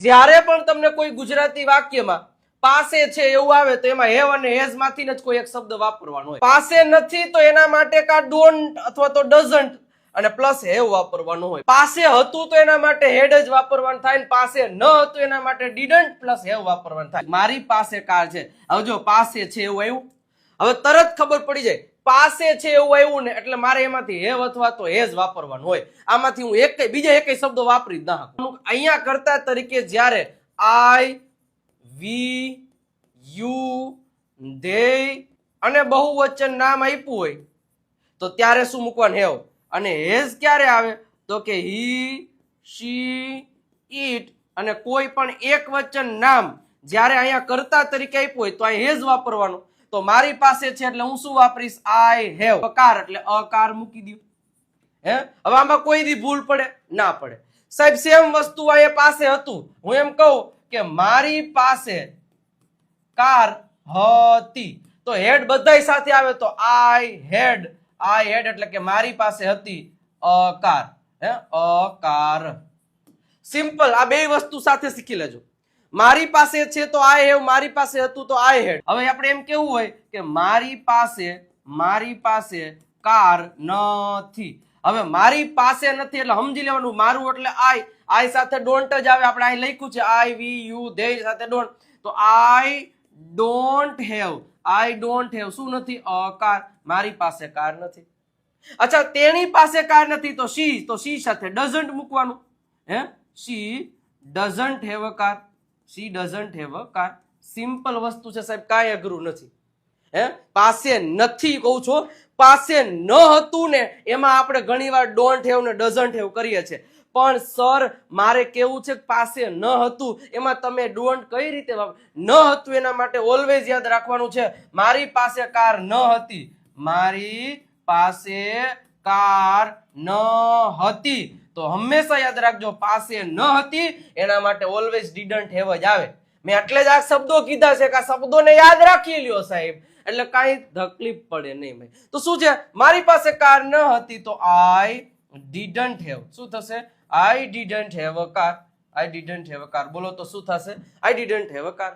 જ્યારે પણ તમને કોઈ ગુજરાતી વાક્યમાં પાસે છે એવું આવે તો એમાં હેવ અને હેઝ માંથી જ કોઈ એક શબ્દ વાપરવાનો હોય. પાસે નથી તો એના માટે કા ડોન્ટ અથવા તો ડઝન્ટ અને પ્લસ હેવ વાપરવાનું હોય. પાસે હતું તો એના માટે હેડ જ વાપરવાનું થાય, પાસે ન હતું એના માટે ડીડન્ટ પ્લસ હેવ વાપરવાનું થાય. મારી પાસે કાર છે. હવે જો પાસે છે એવું આવ્યું, હવે તરત ખબર પડી જાય પાસે છે એવું આવ્યું ને એટલે મારે એમાંથી હેવ અથવા તો હેઝ વાપરવાનું હોય. આમાંથી હું બીજા એક શબ્દો વાપરી જ ના શકું. અહીંયા કર્તા તરીકે જ્યારે આઈ, વી, યુ, ધે અને બહુવચન નામ આપ્યું હોય તો ત્યારે શું મૂકવાનું? હેવ. અને હેઝ ક્યારે આવે તો કે હી, શી, ઈટ અને કોઈ પણ એક વચન નામ જ્યારે અહીંયા કર્તા તરીકે આપ્યું હોય તો અહીં હેઝ વાપરવાનું. તો મારી પાસે છે એટલે હું શું વાપરીશ? I have. કાર એટલે અકાર મૂકી દઉં. હવે આમાં કોઈ દી ભૂલ પડે? ના પડે. સાહેબ સેમ વસ્તુ આ પાસે હતું, હું એમ કહું કે મારી પાસે કાર હતી તો હેડ બધાય સાથે આવે તો આઈ હેડ. આઈ હેડ એટલે કે મારી પાસે હતી a car. A car. Simple. આ બે વસ્તુ સાથે શીખી લેજો. મારી પાસે છે તો આઈ હેવ, મારી પાસે હતું તો આઈ હેડ. હવે આપણે એમ કેવું હોય કે મારી પાસે કાર નથી. હવે મારી પાસે નથી એટલે સમજી લેવાનું મારું એટલે આઈ સાથે ડોન્ટ જ આવે. આપણે અહીં લખ્યું છે આઈ, વી, યુ, ધે સાથે ડોન્ટ. તો I don't have. I don't have શું નથી? A car. મારી પાસે કાર નથી. અચ્છા તેની પાસે કાર નથી તો શી સાથે ડઝન્ટ મૂકવાનું. She doesn't have a car. She doesn't have a car. Simple વસ્તુ છે સાહેબ, કાંઈ અઘરું નથી. પાસે નથી કહું છું, પાસે ન હતું ને એમાં આપણે ઘણીવાર ડોન્ટ હેવ ને ડઝન્ટ હેવ કરીએ છીએ. પણ સર મારે કેવું છે પાસે ન હતું એમાં તમે ડોન્ટ કઈ રીતે ન હતું એના માટે ઓલવેઝ યાદ રાખવાનું છે મારી પાસે કાર ન હતી. મારી પાસે કાર ન હતી તો હંમેશા યાદ રાખજો પાસે ન હતી એના માટે ઓલવેઝ ડીડન્ટ હેવ જ આવે. મેં એટલે જ આ શબ્દો કીધા છે કે આ શબ્દોને યાદ રાખી લ્યો સાહેબ, એટલે કાંઈ તકલીફ પડે નહીં ભાઈ. તો શું છે? મારી પાસે કાર ન હતી તો આઈ ડીડન્ટ હેવ. શું થશે? આઈ didn't have a car. I didn't have a car. બોલો તો શું થશે? આઈ ડીડન્ટ હેવ અ કાર.